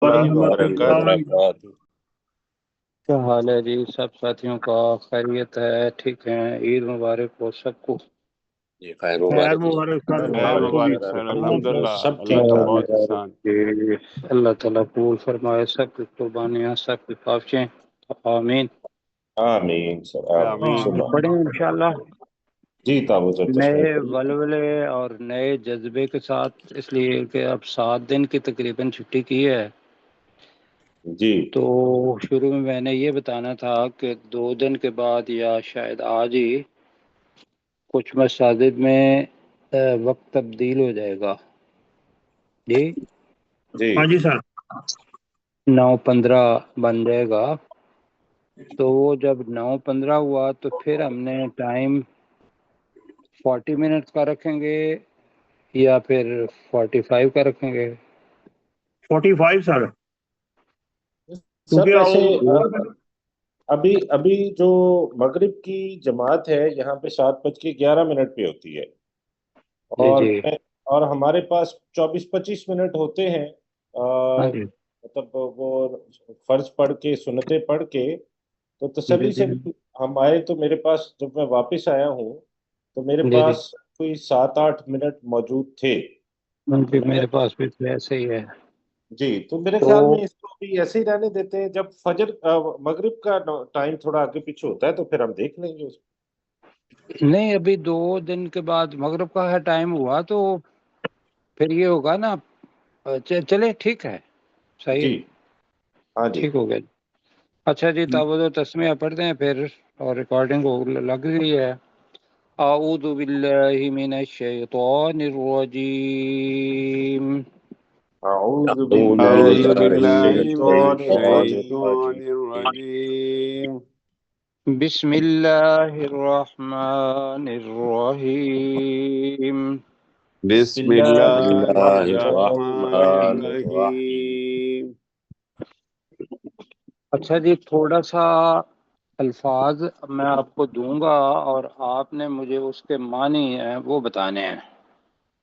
ورحمۃ اللہ وبرکاتہ۔ کیا حال ہے جی سب ساتھیوں کا؟ خیریت ہے؟ ٹھیک ہیں؟ عید مبارک ہو سب کو۔ جی خیر خیر مبارک جی، مبارک سر، خیر آپ کو بھی مبارک سر، الحمدللہ، سب اللہ ٹھیک کا ٹھاک بہت ہے۔ احسان۔ اللہ تعالیٰ قبول فرمائے سب کی قربانیاں، سب کی خواہشیں، آمین۔ آمین سر آمین آمین۔ سب۔ پڑھیں انشاءاللہ جی تابوت تسمیم نئے پڑھیے۔ ولولے اور نئے جذبے کے ساتھ، اس لیے کہ اب 7 دن کی تقریباً چھٹی کی ہے، جی تو شروع میں نے یہ بتانا تھا کہ 2 دن کے بعد یا شاید آج ہی کچھ مساجد میں وقت تبدیل ہو جائے گا جی، جی ہاں جی سر، 9:15 بن جائے گا۔ تو وہ جب 9:15 ہوا تو پھر ہم نے ٹائم 40 منٹ کا رکھیں گے یا پھر 45 کا رکھیں گے؟ 45 سر، سر کیونکہ ویسے وہ ابھی جو مغرب کی جماعت ہے یہاں پہ 7:11 پہ ہوتی ہے، جی اور جی اور ہمارے پاس 24-25 منٹ ہوتے ہیں، ہاں جی مطلب وہ فرض پڑھ کے سنتیں پڑھ کے، تو جی تسلی جی سے ہم آئے تو میرے پاس جب میں واپس آیا ہوں تو میرے جی جی پاس کوئی 7-8 منٹ موجود تھے۔ جی، تو میں نے میرے پاس بھی ایسے ہی ہے۔ جی تو میرے تو خیال میں اس کو بھی ایسے ہی رہنے دیتے ہیں، جب فجر مغرب کا ٹائم تھوڑا آگے پیچھے ہوتا ہے تو پھر ہم دیکھ لیں گے اس کو۔ نہیں، ابھی 2 دن کے بعد مغرب کا ہے ٹائم ہوا تو پھر یہ ہوگا نا، چلے ٹھیک ہے، صحیح جی ہے، ہاں جی ٹھیک ہو گیا۔ اچھا جی، تعوذ و تسمیہ پڑھتے ہیں پھر، اور ریکارڈنگ لگ رہی ہے۔ اعوذ باللہ من الشیطان الرجیم، اعوذ اعوذ باللہ من باللہ من الشیطان الشیطان الرجیم۔ الرجیم۔ بسم اللہ الرحمن الرحیم۔ بسم بسم اللہ اللہ الرحمن الرحمن الرحیم۔ الرحیم۔ اچھا جی، تھوڑا سا الفاظ میں آپ کو دوں گا اور آپ نے مجھے اس کے معنی ہیں وہ بتانے ہیں،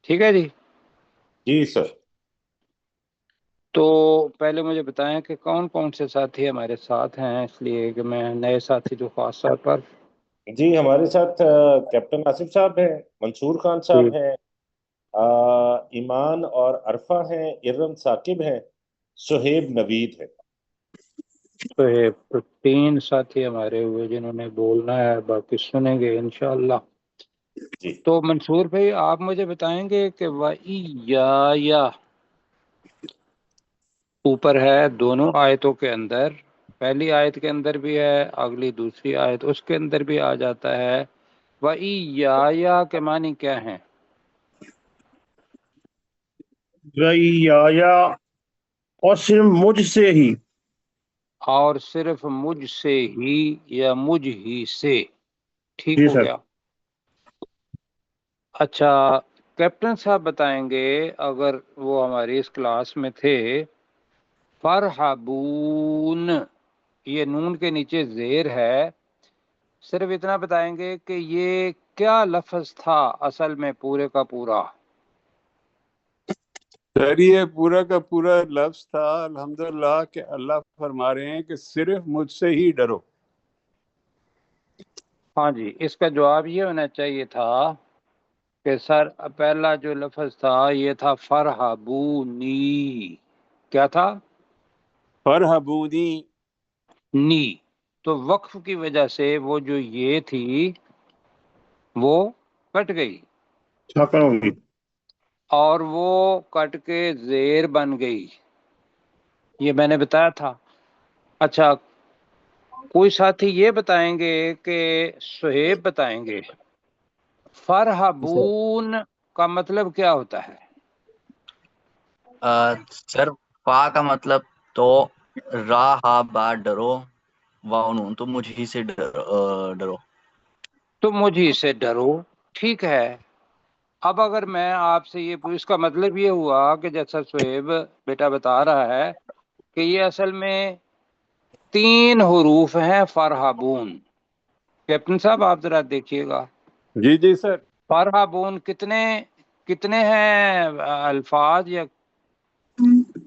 ٹھیک ہے جی؟ جی سر۔ تو پہلے مجھے بتائیں کہ کون کون سے ساتھی ہمارے ساتھ ہیں، اس لیے کہ میں نئے ساتھی جو خاص طور پر جی ہمارے ساتھ کیپٹن آصف صاحب ہیں، منصور خان جی صاحب ہیں، ایمان اور عرفہ ہیں، ارم ثاقب ہیں، سہیب نوید ہیں۔ تو یہ 3 ساتھی ہمارے ہوئے جنہوں نے بولنا ہے، باقی سنیں گے انشاءاللہ۔ جی تو منصور بھائی آپ مجھے بتائیں گے کہ وَإِيَّایَ اوپر ہے دونوں آیتوں کے اندر، پہلی آیت کے اندر بھی ہے، اگلی دوسری آیت اس کے اندر بھی آ جاتا ہے۔ وَإِيَّایَ کے معنی کیا ہیں؟ یا اور صرف مجھ سے ہی، اور صرف مجھ سے ہی یا مجھ ہی سے، ٹھیک جی ہو سر۔ گیا۔ اچھا، کیپٹن صاحب بتائیں گے، اگر وہ ہماری اس کلاس میں تھے، فرحبون، یہ نون کے نیچے زیر ہے، صرف اتنا بتائیں گے کہ یہ کیا لفظ تھا اصل میں پورے کا پورا؟ سر یہ پورا کا پورا لفظ تھا الحمدللہ کہ اللہ فرما رہے ہیں کہ صرف مجھ سے ہی ڈرو۔ ہاں جی، اس کا جواب یہ ہونا چاہیے تھا کہ سر پہلا جو لفظ تھا یہ تھا فرحبونی، کیا تھا؟ فرحبونی۔ نی، تو وقف کی وجہ سے وہ جو یہ تھی وہ کٹ گئی، چھاپا ہوگی، اور وہ کٹ کے زیر بن گئی، یہ میں نے بتایا تھا۔ اچھا، کوئی ساتھی یہ بتائیں گے کہ سہیب بتائیں گے فرحبون کا مطلب کیا ہوتا ہے؟ سر فا کا مطلب تو راہ با ڈرو، واؤن تو مجھ ہی سے ڈرو۔ تو مجھے سے ڈرو، ٹھیک ہے۔ اب اگر میں آپ سے یہ اس کا مطلب یہ ہوا کہ جیسا سہیب بیٹا بتا رہا ہے کہ یہ اصل میں 3 حروف ہیں فرحبون۔ کیپٹن صاحب آپ ذرا دیکھیے گا، جی جی سر۔ فرحبون کتنے ہیں الفاظ یا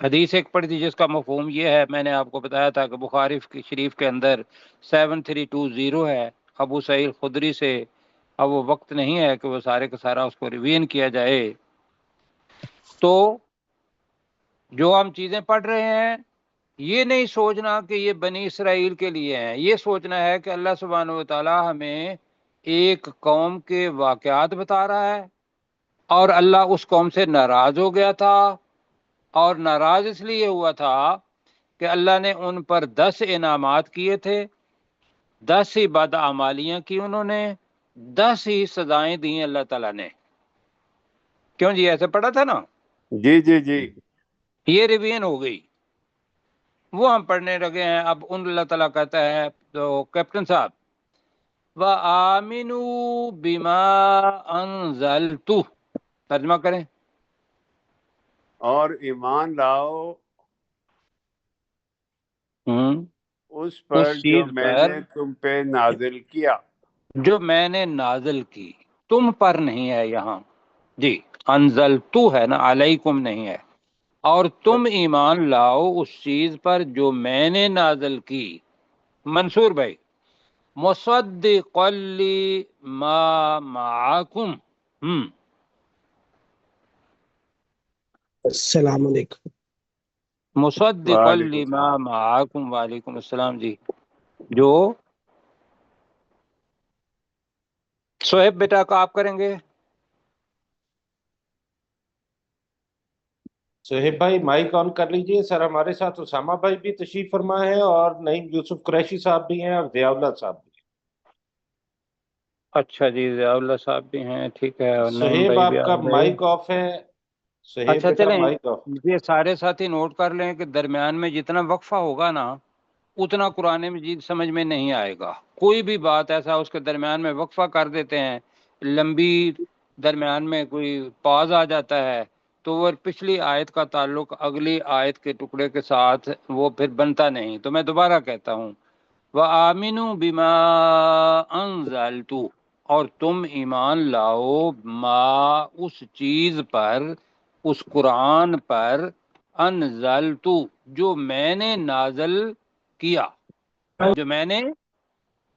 حدیث ایک پڑھی تھی جس کا مفہوم یہ ہے، میں نے آپ کو بتایا تھا کہ بخاری شریف کے اندر 7320 ہے ابو سعید خدری سے. اب وہ وقت نہیں ہے کہ وہ سارے کا سارا اس کو ریویژن کیا جائے. تو جو ہم چیزیں پڑھ رہے ہیں یہ نہیں سوچنا کہ یہ بنی اسرائیل کے لیے ہیں، یہ سوچنا ہے کہ اللہ سبحانہ و تعالی ہمیں ایک قوم کے واقعات بتا رہا ہے، اور اللہ اس قوم سے ناراض ہو گیا تھا، اور ناراض اس لیے ہوا تھا کہ اللہ نے ان پر 10 انعامات کیے تھے، 10 ہی بدعمالیاں کی انہوں نے، 10 ہی سزائیں دیں اللہ تعالیٰ نے. کیوں جی؟ ایسے پڑھا تھا نا. جی جی جی. یہ ریویژن ہو گئی، وہ ہم پڑھنے لگے ہیں. اب ان اللہ تعالیٰ کہتا ہے تو کیپٹن صاحب وَآمِنُوا بِمَا أَنزَلْتُ، ترجمہ کریں. اور ایمان لاؤ اس اس پر جو چیز میں پر نے تم پہ نازل کیا. جو میں نے نازل کی، تم پر نہیں ہے یہاں جی، انزلتو ہے نا، علیکم نہیں ہے. اور تم ایمان لاؤ اس چیز پر جو میں نے نازل کی. منصور بھائی مصدقا لما معکم. السلام علیکم. مصدقا وعلیکم لما السلام. معکم. وعلیکم السلام جی. جو سہیب بیٹا کا آپ کریں گے. سہیب بھائی مائک آن کر لیجئے. سر ہمارے ساتھ اسامہ بھائی بھی تشریف فرما ہے اور نعیم یوسف قریشی صاحب بھی ہیں اور ضیاء اللہ صاحب بھی ہیں. اچھا جی، ضیاء اللہ صاحب بھی ہیں، ٹھیک ہے، اور نعیم سہیب بھائی بھی آپ آ کا گئے. مائک آف ہے. سہیب اچھا بیٹا چلیں، مائک آف. یہ سارے ساتھی نوٹ کر لیں کہ درمیان میں جتنا وقفہ ہوگا نا اتنا قرآن مجید سمجھ میں نہیں آئے گا. کوئی بھی بات ایسا اس کے درمیان میں وقفہ کر دیتے ہیں، لمبی درمیان میں کوئی پاز آ جاتا ہے تو وہ پچھلی آیت کا تعلق اگلی آیت کے ٹکڑے کے ساتھ وہ پھر بنتا نہیں. تو میں دوبارہ کہتا ہوں وَآمِنُوا بِمَا أَنزَلْتُ، اور تم ایمان لاؤ ما اس چیز پر، اس قرآن پر، انزلتو جو میں نے نازل کیا، جو میں نے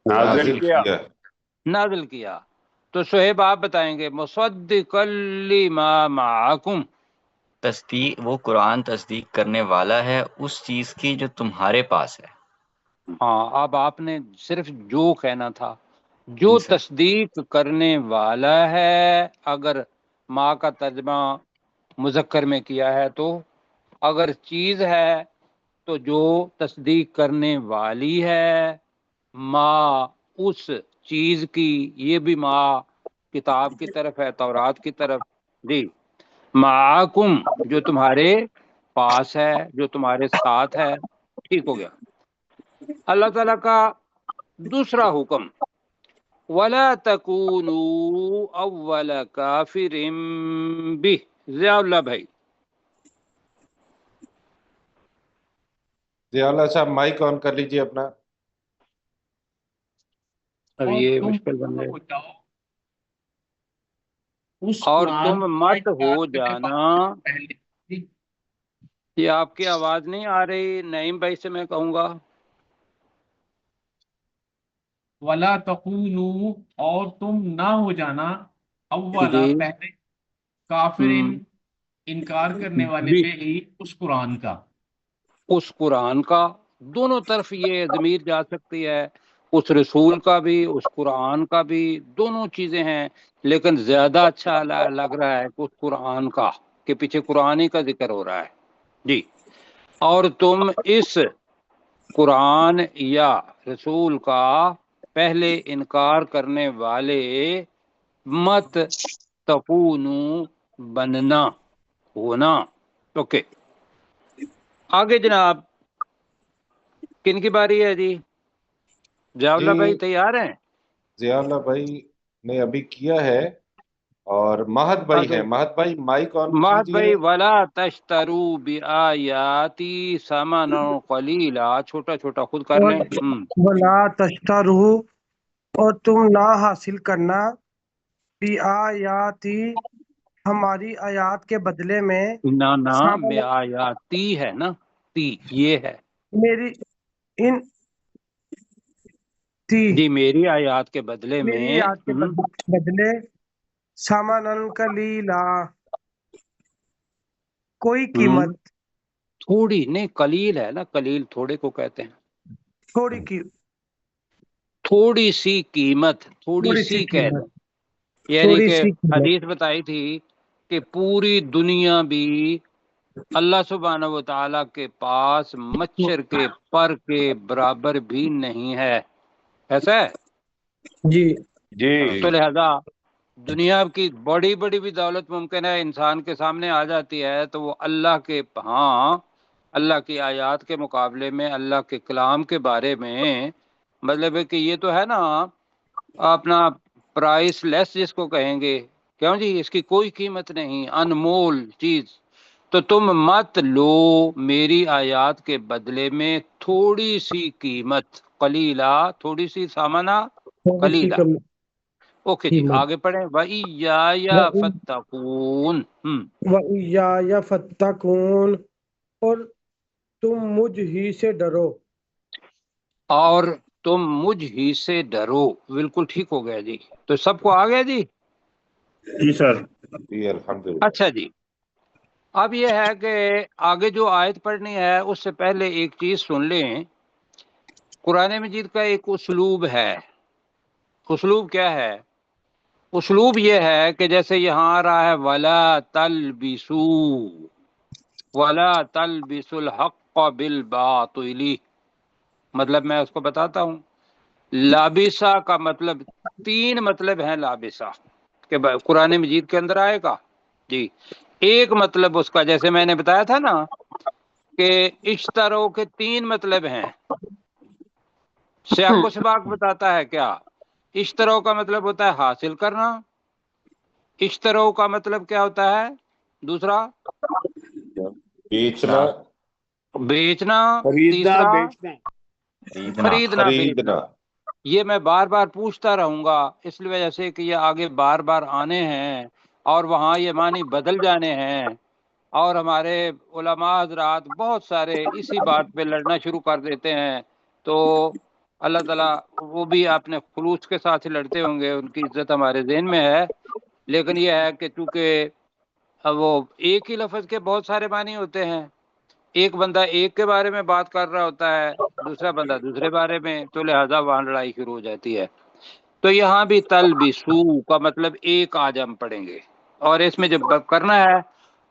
نازل کیا. نازل کیا. تو شعیب آپ بتائیں گے مصدقا لما معکم. تصدیق، وہ قرآن تصدیق کرنے والا ہے اس چیز کی جو تمہارے پاس ہے. ہاں، اب آپ نے صرف جو کہنا تھا، جو جی سر. تصدیق کرنے والا ہے. اگر ماں کا ترجمہ مذکر میں کیا ہے تو، اگر چیز ہے تو جو تصدیق کرنے والی ہے. ماں اس چیز کی، یہ بھی ماں کتاب کی طرف ہے، تورات کی طرف. جی، معاکم جو تمہارے پاس ہے، جو تمہارے ساتھ ہے. ٹھیک ہو گیا. اللہ تعالیٰ کا دوسرا حکم وَلَا تَكُونُوا أَوَّلَ كَافِرٍ بِهِ. ضیاء اللہ بھائی. ضیاء اللہ صاحب مائک آن کر لیجئے اپنا. اب یہ مشکل بن گیا. اور تم مت ہو جانا. یہ آپ کی آواز نہیں آ رہی، نعیم بھائی سے میں کہوں گا. وَلَا تَقُولُوا، اور تم نہ ہو جانا، اولا جی پہلے، کافرن انکار کرنے والے بھی پہ ہی اس قرآن کا. اس قرآن کا، دونوں طرف یہ ضمیر جا سکتی ہے، اس رسول کا بھی، اس قرآن کا بھی، دونوں چیزیں ہیں. لیکن زیادہ اچھا لگ رہا ہے کہ اس قرآن کا، کہ پیچھے قرآن ہی کا ذکر ہو رہا ہے. جی، اور تم اس قرآن یا رسول کا پہلے انکار کرنے والے مت تکونو بننا، ہونا. اوکے، آگے جناب کن کی باری ہے جی؟ ضیاء اللہ بھائی تیار ہیں؟ ضیاء اللہ بھائی نے ابھی کیا ہے اور مہد بھائی ہیں. مہد بھائی مائک آن مہد کیجئے. بھائی وَلَا تَشْتَرُوا بِآيَاتِي ثَمَنًا قَلِيلًا، چھوٹا چھوٹا خود کر لیں. ولا تشترو، اور تم نہ حاصل کرنا، بی آیاتی ہماری آیات کے بدلے میں نہ بے سامان آیاتی ہے نا، تی یہ ہے میری ان تی جی، میری آیات کے بدلے میری میں آیات کے بدلے سامانن قلیلا کوئی قیمت تھوڑی نہیں، قلیل ہے نا، قلیل تھوڑے کو کہتے ہیں، تھوڑی کی تھوڑی سی قیمت، تھوڑی تھوڑی سی سی کہہ قیمت لیں، یعنی تھوڑی کہ سی قیمت حدیث بتائی تھی کہ پوری دنیا بھی اللہ سبحانہ و تعالی کے پاس مچھر کے پر کے برابر بھی نہیں ہے، ایسا ہے؟ جی جی تو لہذا دنیا کی بڑی بڑی بھی دولت ممکن ہے انسان کے سامنے آ جاتی ہے، تو وہ اللہ کے ہاں اللہ کی آیات کے مقابلے میں، اللہ کے کلام کے بارے میں، مطلب ہے کہ یہ تو ہے نا اپنا پرائس لیس جس کو کہیں گے، کیوں جی اس کی کوئی قیمت نہیں، انمول چیز، تو تم مت لو میری آیات کے بدلے میں تھوڑی سی قیمت، قلیلہ تھوڑی سی، سامانہ تھوڑی سی قلیلہ۔ اوکے جی، قیمت آگے پڑھیں۔ وَإِيَّایَ فَاتَّقُونَ۔ وَإِيَّایَ فَاتَّقُونَ اور تم مجھ ہی سے ڈرو۔ اور تم مجھ ہی سے ڈرو، بالکل ٹھیک ہو گیا جی، تو سب کو آ گیا جی۔ جی سر۔ جی الحمدللہ۔ اچھا جی، اب یہ ہے کہ آگے جو آیت پڑھنی ہے اس سے پہلے ایک چیز سن لیں۔ قرآن مجید کا ایک اسلوب ہے، اسلوب کیا ہے؟ اسلوب یہ ہے کہ جیسے یہاں آ رہا ہے وَلَا تَلْبِسُوا وَلَا تَلْبِسُوا الْحَقَّ بِالْبَاطِلِ، مطلب میں اس کو بتاتا ہوں۔ لابسہ کا مطلب تین مطلب ہیں لابسہ کہ قرآن مجید کے اندر آئے گا جی۔ ایک مطلب اس کا جیسے میں نے بتایا تھا نا کہ اشترو کے تین مطلب ہیں، سیاق و سباق بتاتا ہے کیا؟ اشترو کا مطلب ہوتا ہے حاصل کرنا، اشترو کا مطلب کیا ہوتا ہے دوسرا؟ بیچنا، بیچنا، خریدنا تیسرا بیچنا۔ خریدنا بیچنا۔ خریدنا۔ یہ میں بار بار پوچھتا رہوں گا اس لیے وجہ سے کہ یہ آگے بار بار آنے ہیں اور وہاں یہ معنی بدل جانے ہیں، اور ہمارے علماء حضرات بہت سارے اسی بات پہ لڑنا شروع کر دیتے ہیں، تو اللہ تعالیٰ وہ بھی اپنے خلوص کے ساتھ ہی لڑتے ہوں گے، ان کی عزت ہمارے ذہن میں ہے، لیکن یہ ہے کہ چونکہ وہ ایک ہی لفظ کے بہت سارے معنی ہوتے ہیں، ایک بندہ ایک کے بارے میں بات کر رہا ہوتا ہے، دوسرا بندہ دوسرے بارے میں، تو لہذا وہاں لڑائی شروع ہو جاتی ہے۔ تو یہاں بھی تلبسو کا مطلب ایک آج ہم پڑھیں گے، اور اس میں جو کرنا ہے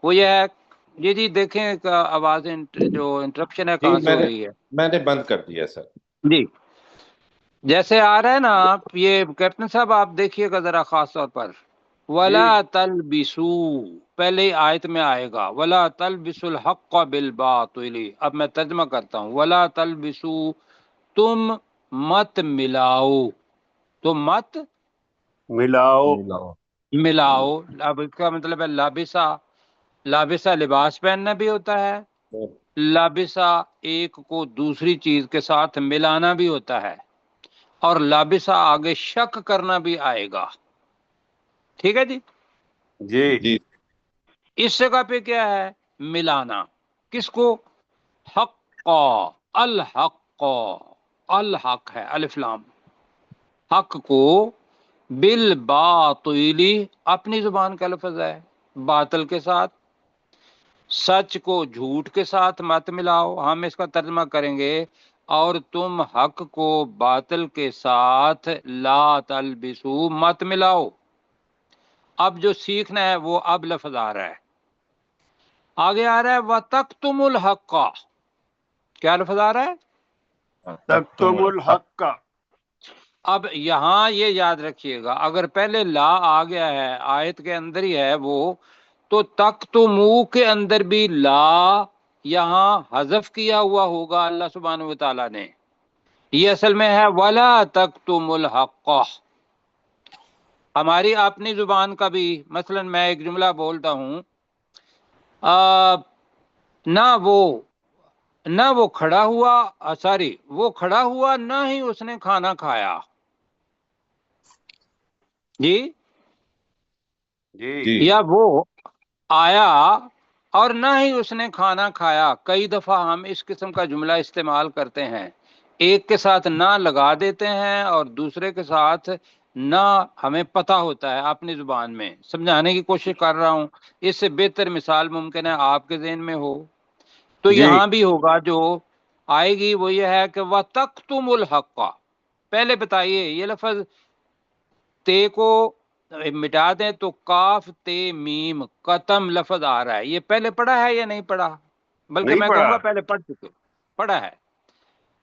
وہ یہ ہے جی دیکھیں آواز جو انٹرپشن ہے کہاں جی سے ہو رہی ہے میں نے بند کر دیا سر۔ جی۔ جیسے آ رہا ہے نا یہ کیپٹن صاحب آپ دیکھیے گا ذرا خاص طور پر، ولا تلبسو پہلے ہی آیت میں آئے گا ولا تلبسوا الحق بالباطل۔ اب میں ترجمہ کرتا ہوں، ولا تلبسو تم مت ملاؤ، تم مت ملاؤ، ملاؤ۔ اب اس کا مطلب ہے لابسہ، لابسہ لباس پہننا بھی ہوتا ہے، لابسہ ایک کو دوسری چیز کے ساتھ ملانا بھی ہوتا ہے، اور لابسہ آگے شک کرنا بھی آئے گا، ٹھیک ہے جی۔ جی جی اس جگہ پہ کیا ہے؟ ملانا، کس کو؟ حق، الحق، الحق ہے الف لام، حق کو، بالباطل اپنی زبان کا لفظ ہے، باطل کے ساتھ، سچ کو جھوٹ کے ساتھ مت ملاؤ، ہم اس کا ترجمہ کریں گے، اور تم حق کو باطل کے ساتھ لا تلبسو مت ملاؤ۔ اب جو سیکھنا ہے وہ اب لفظ آ رہا ہے، آگے آ رہا ہے وَتَكْتُمُ الْحَقَّ، کیا لفظ آ رہا ہے؟ تکتم الحق کا۔ اب یہاں یہ یاد رکھیے گا اگر پہلے لا آ گیا ہے آیت کے اندر ہی ہے وہ، تو تکتمو کے اندر بھی لا یہاں حذف کیا ہوا ہوگا اللہ سبحانہ و تعالیٰ نے، یہ اصل میں ہے وَلَا تَكْتُمُ الْحَقَّ۔ ہماری اپنی زبان کا بھی مثلا میں ایک جملہ بولتا ہوں، نہ وہ کھڑا ہوا، سوری وہ کھڑا ہوا نہ ہی اس نے کھانا کھایا، جی جی یا وہ آیا اور نہ ہی اس نے کھانا کھایا. کئی دفعہ ہم اس قسم کا جملہ استعمال کرتے ہیں، ایک کے ساتھ نہ لگا دیتے ہیں اور دوسرے کے ساتھ نہ ہمیں پتہ ہوتا ہے اپنی زبان میں. سمجھانے کی کوشش کر رہا ہوں، اس سے بہتر مثال ممکن ہے آپ کے ذہن میں ہو. تو جی یہاں بھی ہوگا، جو آئے گی وہ یہ ہے کہ وَتَكْتُمُ الْحَقَّ. پہلے بتائیے یہ لفظ تے کو مٹا دیں تو کاف تے میم قتم لفظ آ رہا ہے. یہ پہلے پڑھا ہے یا نہیں پڑھا؟ بلکہ نہیں میں پڑھا. کہوں گا پہلے پڑھ چکے. پڑھا ہے.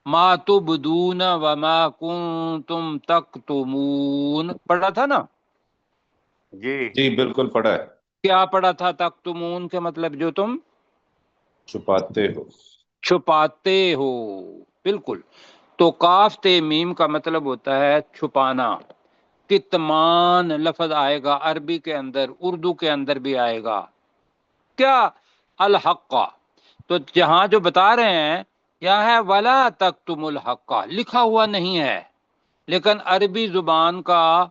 ما تبدون وما کنتم تکتمون، پڑھا تھا نا؟ جی جی بالکل پڑھا ہے. کیا پڑھا تھا؟ تکتمون کے مطلب جو تم چھپاتے ہو. چھپاتے ہو. بالکل. تو کاف تے میم کا مطلب ہوتا ہے چھپانا. کتمان لفظ آئے گا عربی کے اندر، اردو کے اندر بھی آئے گا. کیا؟ الحق. تو جہاں جو بتا رہے ہیں یہاں ہے ولا تکتم الحق، لکھا ہوا نہیں ہے، لیکن عربی زبان کا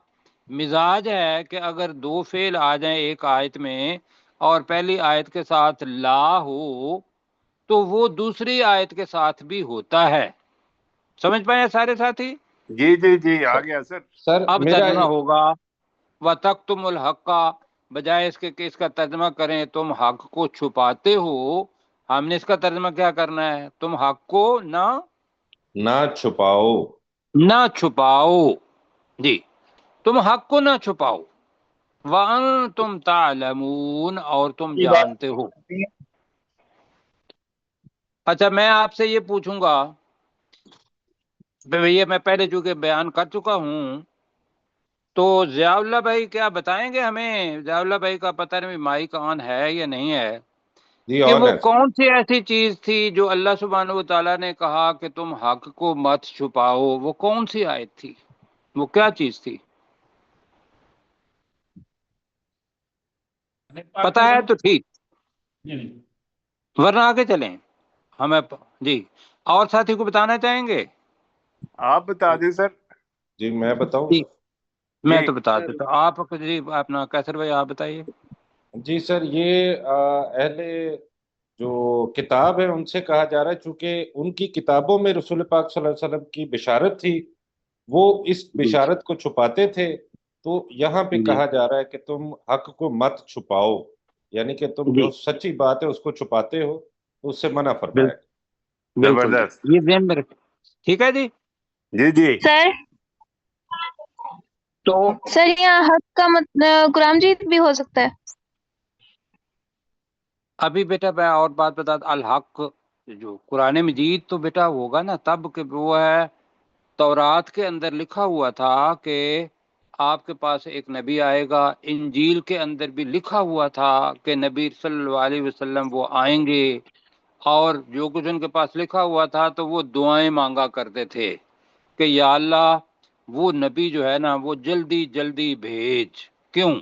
مزاج ہے کہ اگر دو فعل آ جائیں ایک آیت میں اور پہلی آیت کے ساتھ لا ہو تو وہ دوسری آیت کے ساتھ بھی ہوتا ہے. سمجھ پائے سارے ساتھی؟ جی جی جی آ گیا سر. سر اب میرا ترجمہ ہوگا وَتَكْتُمُ الْحَقَّ، بجائے اس کے کہ اس کا ترجمہ کریں تم حق کو چھپاتے ہو، ہم نے اس کا ترجمہ کیا کرنا ہے؟ تم حق کو نہ چھپاؤ. نہ چھپاؤ. جی، تم حق کو نہ چھپاؤ. وَأَنْتُمْ تَعْلَمُونَ، اور تم جانتے ہو. اچھا میں آپ سے یہ پوچھوں گا، یہ میں پہلے چونکہ بیان کر چکا ہوں، تو ضیاء اللہ بھائی کیا بتائیں گے ہمیں؟ ضیاء اللہ بھائی کا پتہ نہیں مائک آن ہے یا نہیں ہے، جی کہ آن وہ ہے. کون سی ایسی چیز تھی جو اللہ سبحانہ و تعالیٰ نے کہا کہ تم حق کو مت چھپاؤ؟ وہ کون سی آیت تھی؟ وہ کیا چیز تھی؟ پتہ ہے تو ٹھیک، ورنہ آگے چلیں. ہمیں جی اور ساتھی کو بتانا چاہیں گے؟ آپ بتا دیں سر. جی میں بتاؤں جی سر. میں جی تو بتا دیتا ہوں. آپ جی اپنا کیسر بھائی آپ بتائیے. جی سر یہ اہل جو کتاب ہے ان سے کہا جا رہا ہے، چونکہ ان کی کتابوں میں رسول پاک صلی اللہ علیہ وسلم کی بشارت تھی، وہ اس جی بشارت کو چھپاتے تھے. تو یہاں پہ جی کہا جا رہا ہے کہ تم حق کو مت چھپاؤ، یعنی کہ تم جی جو سچی بات ہے اس کو چھپاتے ہو، تو اس سے منع فرمایا. بالکل جی، زبردست. یہ ذہن میں رکھ. ٹھیک ہے جی. جی جی سر تو سر یہاں حق کا مطلب قرآن مجید بھی ہو سکتا ہے؟ ابھی بیٹا میں اور بات بتا دوں. الحق جو قرآن مجید تو بیٹا ہوگا نا تب کہ وہ ہے تورات کے اندر لکھا ہوا تھا کہ آپ کے پاس ایک نبی آئے گا. انجیل کے اندر بھی لکھا ہوا تھا کہ نبی صلی اللہ علیہ وسلم وہ آئیں گے، اور جو کچھ ان کے پاس لکھا ہوا تھا تو وہ دعائیں مانگا کرتے تھے کہ یا اللہ وہ نبی جو ہے نا وہ جلدی جلدی بھیج. کیوں؟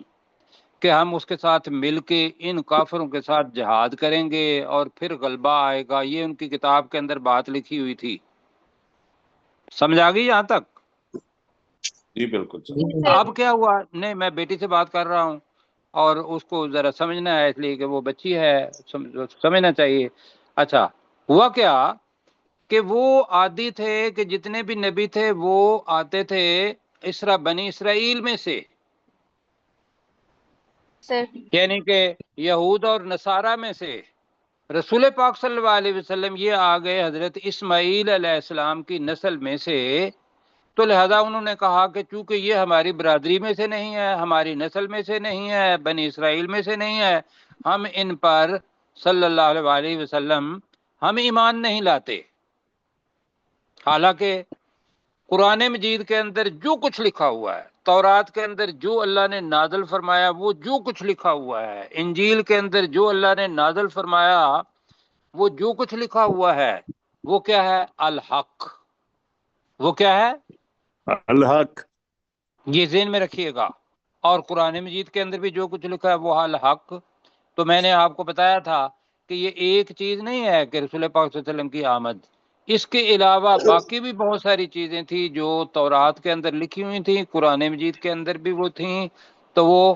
کہ ہم اس کے ساتھ مل کے ان کافروں کے ساتھ جہاد کریں گے اور پھر غلبہ آئے گا. یہ ان کی کتاب کے اندر بات لکھی ہوئی تھی. سمجھ آ گئی یہاں تک؟ جی بالکل سر. اب کیا ہوا؟ نہیں میں بیٹی سے بات کر رہا ہوں اور اس کو ذرا سمجھنا ہے، اس لیے کہ وہ بچی ہے، سمجھنا چاہیے. اچھا ہوا کیا کہ وہ عادی تھے کہ جتنے بھی نبی تھے وہ آتے تھے بنی اسرائیل میں سے، سر یعنی کہ یہود اور نصارہ میں سے. رسول پاک صلی اللہ علیہ وسلم یہ آ گئے حضرت اسماعیل علیہ السلام کی نسل میں سے، تو لہذا انہوں نے کہا کہ چونکہ یہ ہماری برادری میں سے نہیں ہے، ہماری نسل میں سے نہیں ہے، بنی اسرائیل میں سے نہیں ہے، ہم ان پر صلی اللہ علیہ وسلم ہم ایمان نہیں لاتے. حالانکہ قرآن مجید کے اندر جو کچھ لکھا ہوا ہے، تورات کے اندر جو اللہ نے نازل فرمایا وہ جو کچھ لکھا ہوا ہے، انجیل کے اندر جو اللہ نے نازل فرمایا وہ جو کچھ لکھا ہوا ہے، وہ کیا ہے؟ الحق. وہ کیا ہے؟ الحق. یہ ذہن میں رکھیے گا. اور قرآن مجید کے اندر بھی جو کچھ لکھا ہے وہ الحق. تو میں نے آپ کو بتایا تھا کہ یہ ایک چیز نہیں ہے کہ رسول پاک صلی اللہ علیہ وسلم کی آمد، اس کے علاوہ باقی بھی بہت ساری چیزیں تھیں جو تورات کے اندر لکھی ہوئی تھیں، قرآن مجید کے اندر بھی وہ تھیں. تو وہ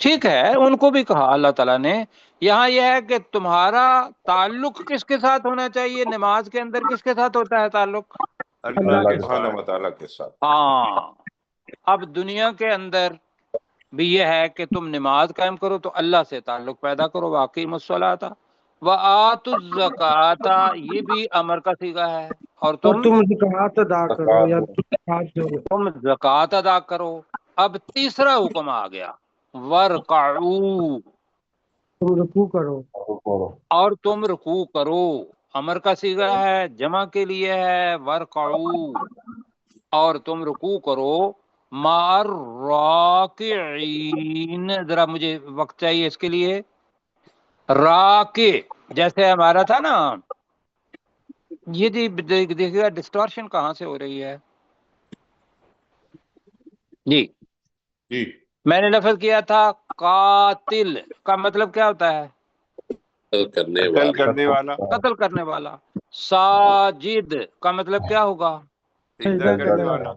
ٹھیک ہے، ان کو بھی کہا اللہ تعالیٰ نے. یہاں یہ ہے کہ تمہارا تعلق کس کے ساتھ ہونا چاہیے؟ نماز کے اندر کس کے ساتھ ہوتا ہے تعلق؟ اللہ کے سبحانہ ساتھ. و تعالیٰ کے ساتھ. ہاں. اب دنیا کے اندر بھی یہ ہے کہ تم نماز قائم کرو تو اللہ سے تعلق پیدا کرو. واقعی الصلاۃ وآتوا الزکاۃ، یہ بھی امر کا صیغہ ہے. اور اور تم تم زکوٰۃ ادا کرو یا زکوٰۃ دو. تم زکوٰۃ ادا کرو. اب تیسرا حکم آ گیا، ورکعوا، تم رکوع کرو. اور تم رکوع کرو. امر کا صیغہ ہے، جمع کے لیے ہے ورکعوا، اور تم رکوع کرو. مع الراکعین، ذرا مجھے وقت چاہیے اس کے لیے. راکع جیسے ہمارا تھا نا، یہ دیکھیے گا ڈسٹورشن کہاں سے ہو رہی ہے. جی جی میں نے لفظ کیا تھا قاتل کا مطلب کیا ہوتا ہے؟ قتل کرنے والا. قتل کرنے والا. ساجد کا مطلب کیا ہوگا؟ سجدہ کرنے والا.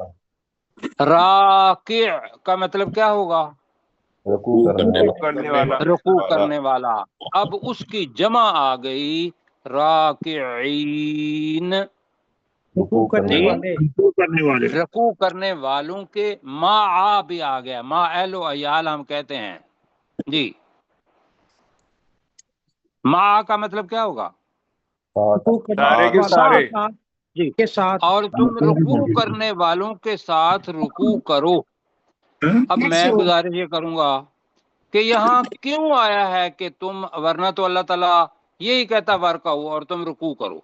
راکع کا مطلب کیا ہوگا؟ رکوع کرنے والا. رکوع کرنے والا. اب اس کی جمع آ گئی راکعین، رکوع کرنے جی والے. رکوع کرنے والوں کے. ما بھی آ گیا، ما اہل و عیال ہم کہتے ہیں. جی ما کا مطلب کیا ہوگا؟ رکوع کرنے سارے کے والے سارے. جی. کے ساتھ. اور تم رکوع کرنے والوں کے ساتھ رکوع کرو. اب میں گزارش یہ کروں گا کہ یہاں کیوں آیا ہے کہ تم، ورنہ تو اللہ تعالیٰ یہی کہتا ورکعوا اور تم رکوع کرو.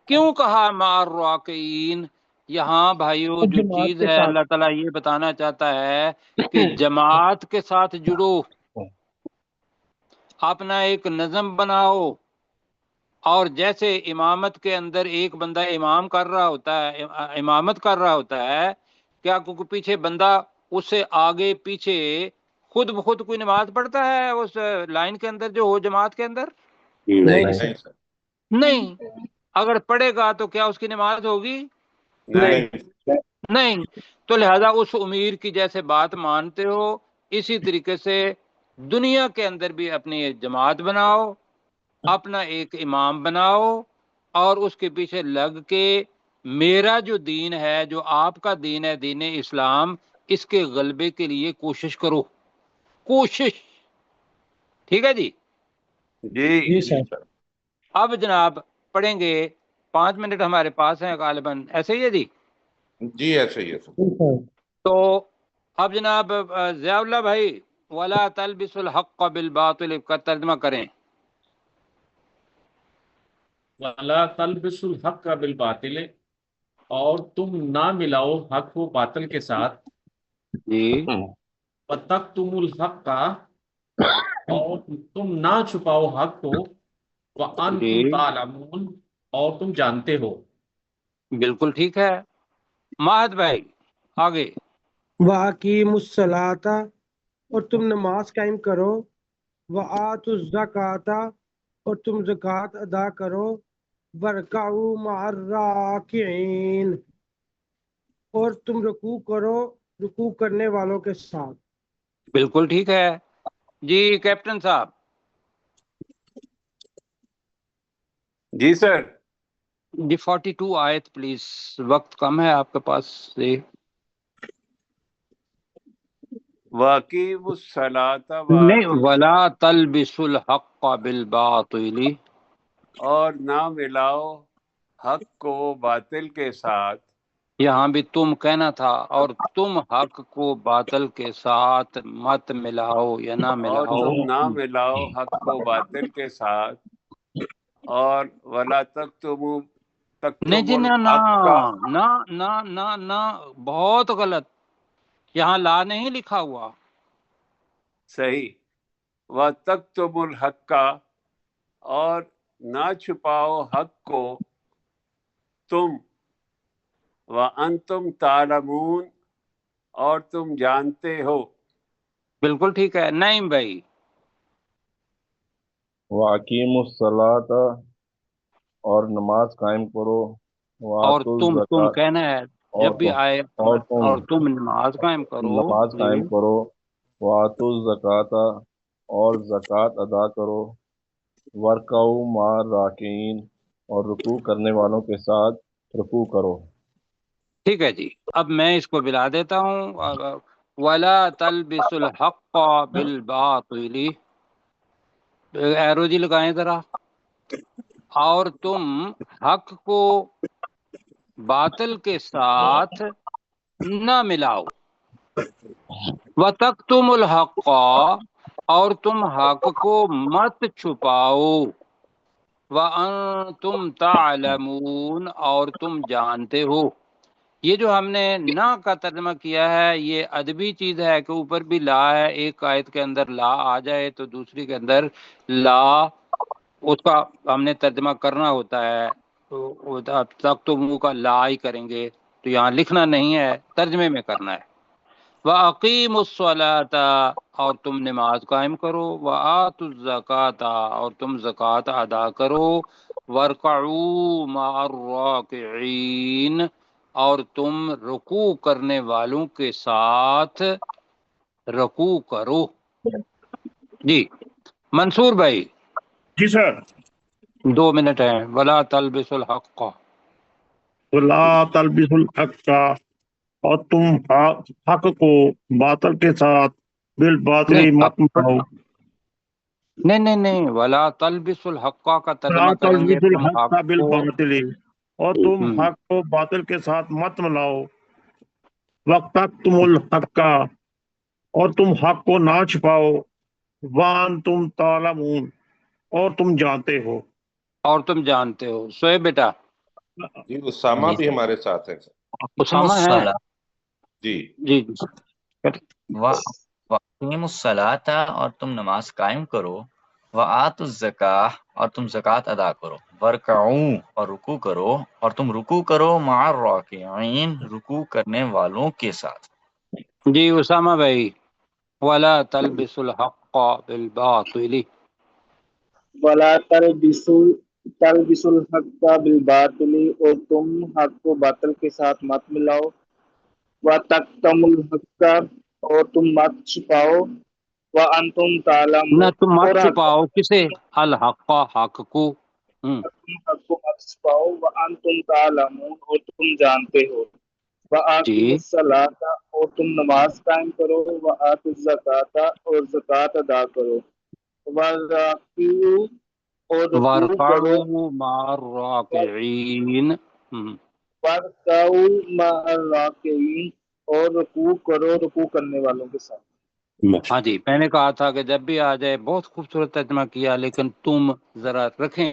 کیوں کہا مع الراکعین؟ یہاں بھائیو جو جماعت چیز کے ہے ساتھ. اللہ تعالیٰ یہ بتانا چاہتا ہے کہ جماعت کے ساتھ جڑو، اپنا ایک نظم بناؤ. اور جیسے امامت کے اندر ایک بندہ امام کر رہا ہوتا ہے، امامت کر رہا ہوتا ہے، کیا کوئی پیچھے بندہ اس سے آگے پیچھے خود بخود کوئی نماز پڑھتا ہے اس لائن کے اندر جو ہو جماعت کے اندر؟ نہیں نہیں سر. نہیں. اگر پڑھے گا تو کیا اس کی نماز ہوگی؟ نہیں. نہیں. تو لہذا اس امیر کی جیسے بات مانتے ہو، اسی طریقے سے دنیا کے اندر بھی اپنی ایک جماعت بناؤ، اپنا ایک امام بناؤ، اور اس کے پیچھے لگ کے میرا جو دین ہے، جو آپ کا دین ہے، دین اسلام، اس کے غلبے کے لیے کوشش کرو. کوشش. ٹھیک ہے جی. جی. جی سر. اب جناب پڑھیں گے، 5 منٹ ہمارے پاس ہیں غالباً، ایسے ہی ہے جی. جی ایسے ہی ہے سر. جی سر. تو اب جناب ضیاء اللہ بھائی، ولا تلبس الحق بالباطل کا ترجمہ کریں. وَلَا تَلْبِسُوا الْحَقَّ بِالْبَاطِلِ، اور تم نہ ملاؤ حق کو باطل کے ساتھ. جی وَتَكْتُمُوا الْحَقَّ، اور تم نہ چھپاؤ حق کو. وَأَنْتُمْ جی تَعْلَمُونَ، اور تم جانتے ہو. بالکل ٹھیک ہے. ماہد بھائی آگے. وَأَقِیمُوا الصَّلَاةَ، اور تم نماز قائم کرو. وَآتُوا الزَّکَاةَ، اور تم زکوٰۃ ادا کرو. وَارْکَعُوا مَعَ الرَّاکِعِینَ، اور تم رکوع کرو رکوع کرنے والوں کے ساتھ. بالکل ٹھیک ہے جی. کیپٹن صاحب جی سر. جی 42 آیت پلیز، وقت کم ہے آپ کے پاس سے. واقعی الصلاۃ نہیں، ولا تلبسوا الحق بالباطل، اور نہ ملاؤ حق کو باطل کے ساتھ. یہاں بھی تم کہنا تھا، اور تم حق کو باطل کے ساتھ مت ملاؤ یا نہ اور ملاؤ. تم نہ ملاؤ حق کو باطل کے ساتھ. اور ولا نہیں جی، تکتموا نہ الحق کا. نہ نہ نہ نہ، بہت غلط. یہاں لا نہیں لکھا ہوا. صحیح. وَتَكْتُمُوا الْحَقَّ، اور نہ چھپاؤ حق کو تم. وَأَنْتُمْ تَعْلَمُونَ، اور تم جانتے ہو. بالکل ٹھیک ہے. نعیم بھائی. وَأَقِیمُوا الصَّلَاةَ، اور نماز قائم کرو. اور وَآتُوا تم الزَّکَاةَ، کہنا ہے اور جب بھی آئے، اور اور تم نماز قائم کرو. نماز جی قائم کرو. وآتوا الزکاۃ اور زکوٰۃ ادا کرو، ورکعوا مع الراکعین اور رکوع کرنے والوں کے ساتھ رکوع کرو۔ ٹھیک ہے جی، اب میں اس کو بلا دیتا ہوں۔ ولا تلبس الحق بالباطل، ایرو جی لگائیں ذرا، اور تم حق کو باطل کے ساتھ نہ ملاؤ، وَتَكْتُمُ الْحَقَّ اور تم حق کو مت چھپاؤ، وَأَنْتُمْ تَعْلَمُونَ اور تم جانتے ہو۔ یہ جو ہم نے نہ کا ترجمہ کیا ہے یہ ادبی چیز ہے کہ اوپر بھی لا ہے، ایک آیت کے اندر لا آ جائے تو دوسری کے اندر لا، اس کا ہم نے ترجمہ کرنا ہوتا ہے، تو اب تک تو منہ کا لا ہی کریں گے، تو یہاں لکھنا نہیں ہے، ترجمے میں کرنا ہے۔ وَأَقِيمُوا الصَّلَاةَ اور تم نماز قائم کرو، وَآتُوا الزَّكَاةَ اور تم زکوٰۃ ادا کرو، وَارْكَعُوا مَعَ الرَّاكِعِينَ اور تم رکوع کرنے والوں کے ساتھ رکوع کرو۔ جی منصور بھائی، جی سر۔ 2 منٹ ہیں۔ وَلَا تَلْبِسُ الْحَقَّ وَلَا تَلْبِسُوا الْحَقَّ اور تم حق کو باطل کے ساتھ بالباطل نہیں، مت ملاؤ۔ نہیں، وَلَا تَلْبِسُ الْحَقَّ کا وَلَا ترجمہ کریں گے تَلْبِسُوا تم حق الْحَقَّ کو۔ بِالْبَاطِلِ اور تم حق کو باطل کے ساتھ مت ملاؤ، وَتَكْتُمُوا الْحَقَّ اور تم حق کو نہ چھپاؤ، وَأَنْتُمْ تَعْلَمُونَ اور تم جانتے ہو۔ اور تم جانتے ہو۔ سوئے بیٹا، جی اسامہ جی بھی ہمارے ساتھ ہے۔ اسامہ ہے؟ جی جی وَأَقِیمُوا الصَّلَاةَ اور تم نماز قائم کرو، وَآتُوا الزَّکَاۃَ اور تم زکوٰۃ ادا کرو، وَارْکَعُوا اور رکوع کرو، اور تم رکوع کرو مع الراکعین رکوع کرنے والوں کے ساتھ۔ جی اسامہ بھائی، وَلَا تَلْبِسُ الْحَقَّ بِالْبَاطِلِ ولا تلبسوا الحق بالباطل اور تم حق کو باطل کے ساتھ مت ملاؤ، وتکتموا الحق اور تم مت چھپاؤ، وانتم تعلمون نہ تم مت اور چھپاؤ کسے؟ الحق، حق کو۔ تم حق کو مت چھپاؤ، وانتم تعلمون اور تم جانتے ہو، وآقیموا جی، الصلاۃ اور تم نماز قائم کرو، وآتوا الزکاۃ اور زکوٰۃ ادا کرو، وَارْكَعُوا اور رکوع کرو، وَارْكَعُوا مع الراکعین۔ وَارْكَعُوا مع الراکعین اور رکوع کرو رکوع کرنے والوں کے ساتھ۔ ہاں جی، میں نے کہا تھا کہ جب بھی آ جائے، بہت خوبصورت ترجمہ کیا، لیکن تم ذرا رکھیں